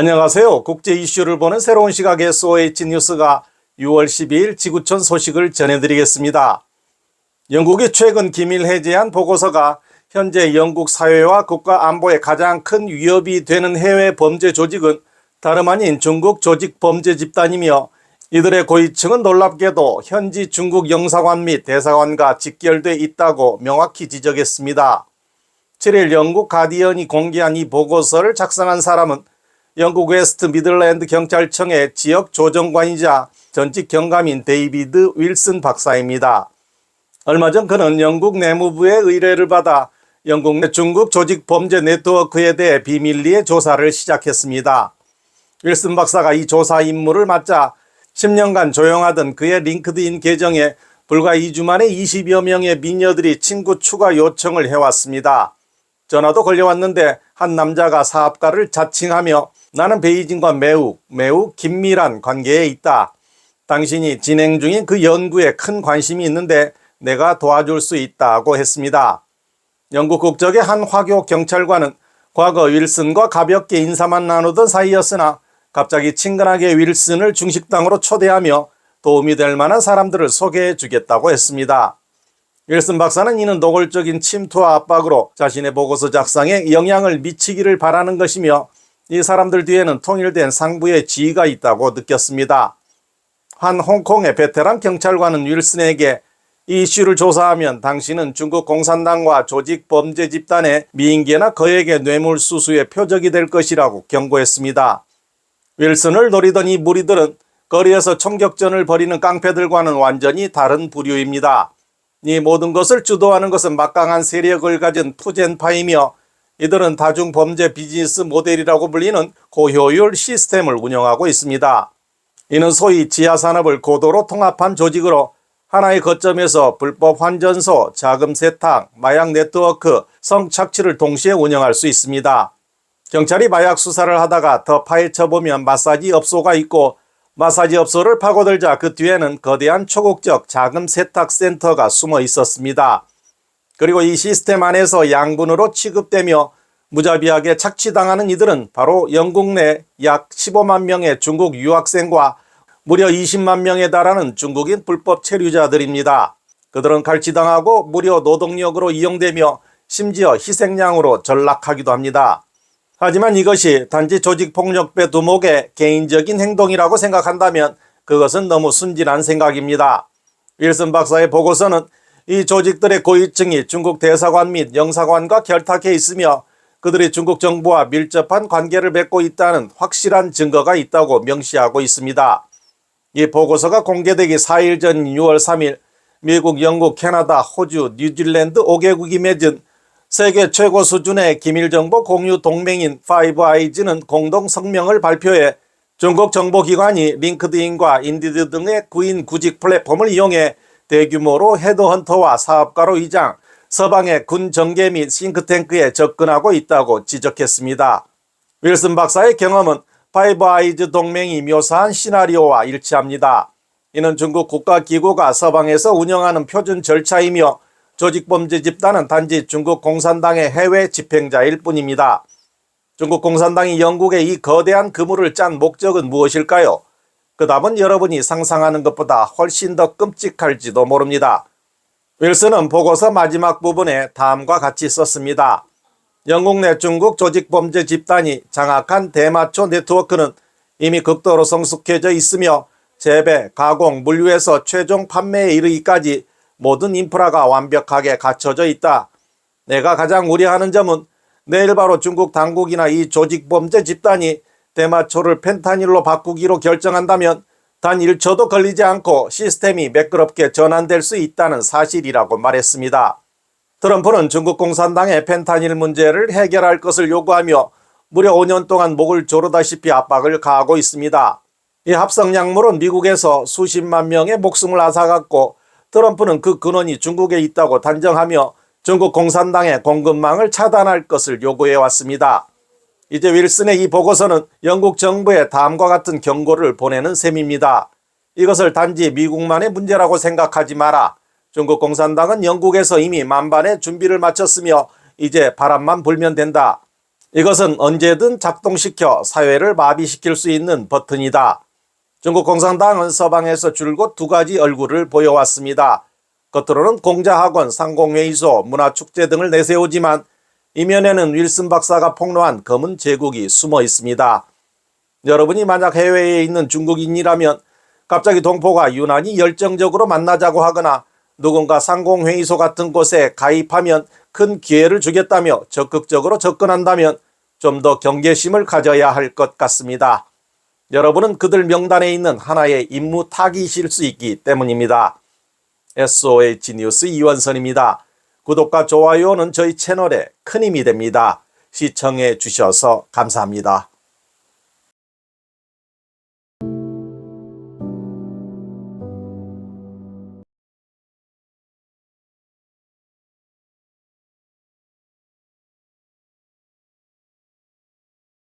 안녕하세요. 국제 이슈를 보는 새로운 시각의 SOH 뉴스가 6월 12일 지구촌 소식을 전해드리겠습니다. 영국이 최근 기밀 해제한 보고서가 현재 영국 사회와 국가 안보에 가장 큰 위협이 되는 해외 범죄 조직은 다름 아닌 중국 조직 범죄 집단이며, 이들의 고위층은 놀랍게도 현지 중국 영사관 및 대사관과 직결돼 있다고 명확히 지적했습니다. 7일 영국 가디언이 공개한 이 보고서를 작성한 사람은 영국 웨스트 미들랜드 경찰청의 지역 조정관이자 전직 경감인 데이비드 윌슨 박사입니다. 얼마 전 그는 영국 내무부의 의뢰를 받아 영국 내 중국 조직 범죄 네트워크에 대해 비밀리에 조사를 시작했습니다. 윌슨 박사가 이 조사 임무를 맡자 10년간 조용하던 그의 링크드인 계정에 불과 2주 만에 20여 명의 미녀들이 친구 추가 요청을 해왔습니다. 전화도 걸려왔는데 한 남자가 사업가를 자칭하며 나는 베이징과 매우 긴밀한 관계에 있다. 당신이 진행 중인 그 연구에 큰 관심이 있는데 내가 도와줄 수 있다고 했습니다. 영국 국적의 한 화교 경찰관은 과거 윌슨과 가볍게 인사만 나누던 사이였으나 갑자기 친근하게 윌슨을 중식당으로 초대하며 도움이 될 만한 사람들을 소개해 주겠다고 했습니다. 윌슨 박사는 이는 노골적인 침투와 압박으로 자신의 보고서 작성에 영향을 미치기를 바라는 것이며, 이 사람들 뒤에는 통일된 상부의 지위가 있다고 느꼈습니다. 한 홍콩의 베테랑 경찰관은 윌슨에게 이 이슈를 조사하면 당신은 중국 공산당과 조직 범죄 집단의 미인계나 거액의 뇌물수수의 표적이 될 것이라고 경고했습니다. 윌슨을 노리던 이 무리들은 거리에서 총격전을 벌이는 깡패들과는 완전히 다른 부류입니다. 이 모든 것을 주도하는 것은 막강한 세력을 가진 푸젠파이며, 이들은 다중범죄 비즈니스 모델이라고 불리는 고효율 시스템을 운영하고 있습니다. 이는 소위 지하산업을 고도로 통합한 조직으로 하나의 거점에서 불법 환전소, 자금 세탁, 마약 네트워크, 성착취를 동시에 운영할 수 있습니다. 경찰이 마약 수사를 하다가 더 파헤쳐보면 마사지 업소가 있고, 마사지 업소를 파고들자 그 뒤에는 거대한 초국적 자금 세탁 센터가 숨어 있었습니다. 그리고 이 시스템 안에서 양분으로 취급되며 무자비하게 착취당하는 이들은 바로 영국 내 약 15만 명의 중국 유학생과 무려 20만 명에 달하는 중국인 불법 체류자들입니다. 그들은 갈취당하고 무료 노동력으로 이용되며 심지어 희생양으로 전락하기도 합니다. 하지만 이것이 단지 조직폭력배 두목의 개인적인 행동이라고 생각한다면 그것은 너무 순진한 생각입니다. 윌슨 박사의 보고서는 이 조직들의 고위층이 중국 대사관 및 영사관과 결탁해 있으며 그들이 중국 정부와 밀접한 관계를 맺고 있다는 확실한 증거가 있다고 명시하고 있습니다. 이 보고서가 공개되기 4일 전 6월 3일 미국, 영국, 캐나다, 호주, 뉴질랜드 5개국이 맺은 세계 최고 수준의 기밀정보 공유 동맹인 파이브 아이즈는 공동 성명을 발표해 중국 정보기관이 링크드인과 인디드 등의 구인 구직 플랫폼을 이용해 대규모로 헤드헌터와 사업가로 위장, 서방의 군 정계 및 싱크탱크에 접근하고 있다고 지적했습니다. 윌슨 박사의 경험은 파이브 아이즈 동맹이 묘사한 시나리오와 일치합니다. 이는 중국 국가기구가 서방에서 운영하는 표준 절차이며 조직범죄 집단은 단지 중국 공산당의 해외 집행자일 뿐입니다. 중국 공산당이 영국에 이 거대한 그물을 짠 목적은 무엇일까요? 그 답은 여러분이 상상하는 것보다 훨씬 더 끔찍할지도 모릅니다. 윌슨은 보고서 마지막 부분에 다음과 같이 썼습니다. 영국 내 중국 조직범죄 집단이 장악한 대마초 네트워크는 이미 극도로 성숙해져 있으며 재배, 가공, 물류에서 최종 판매에 이르기까지 모든 인프라가 완벽하게 갖춰져 있다. 내가 가장 우려하는 점은 내일 바로 중국 당국이나 이 조직범죄 집단이 대마초를 펜타닐로 바꾸기로 결정한다면 단 1초도 걸리지 않고 시스템이 매끄럽게 전환될 수 있다는 사실이라고 말했습니다. 트럼프는 중국 공산당의 펜타닐 문제를 해결할 것을 요구하며 무려 5년 동안 목을 조르다시피 압박을 가하고 있습니다. 이 합성 약물은 미국에서 수십만 명의 목숨을 앗아갔고, 트럼프는 그 근원이 중국에 있다고 단정하며 중국 공산당의 공급망을 차단할 것을 요구해왔습니다. 이제 윌슨의 이 보고서는 영국 정부에 다음과 같은 경고를 보내는 셈입니다. 이것을 단지 미국만의 문제라고 생각하지 마라. 중국 공산당은 영국에서 이미 만반의 준비를 마쳤으며 이제 바람만 불면 된다. 이것은 언제든 작동시켜 사회를 마비시킬 수 있는 버튼이다. 중국 공산당은 서방에서 줄곧 두 가지 얼굴을 보여왔습니다. 겉으로는 공자학원, 상공회의소, 문화축제 등을 내세우지만 이면에는 윌슨 박사가 폭로한 검은 제국이 숨어 있습니다. 여러분이 만약 해외에 있는 중국인이라면 갑자기 동포가 유난히 열정적으로 만나자고 하거나 누군가 상공회의소 같은 곳에 가입하면 큰 기회를 주겠다며 적극적으로 접근한다면 좀 더 경계심을 가져야 할 것 같습니다. 여러분은 그들 명단에 있는 하나의 임무 타깃일 수 있기 때문입니다. SOH 뉴스 이원선입니다. 구독과 좋아요는 저희 채널에 큰 힘이 됩니다. 시청해 주셔서 감사합니다.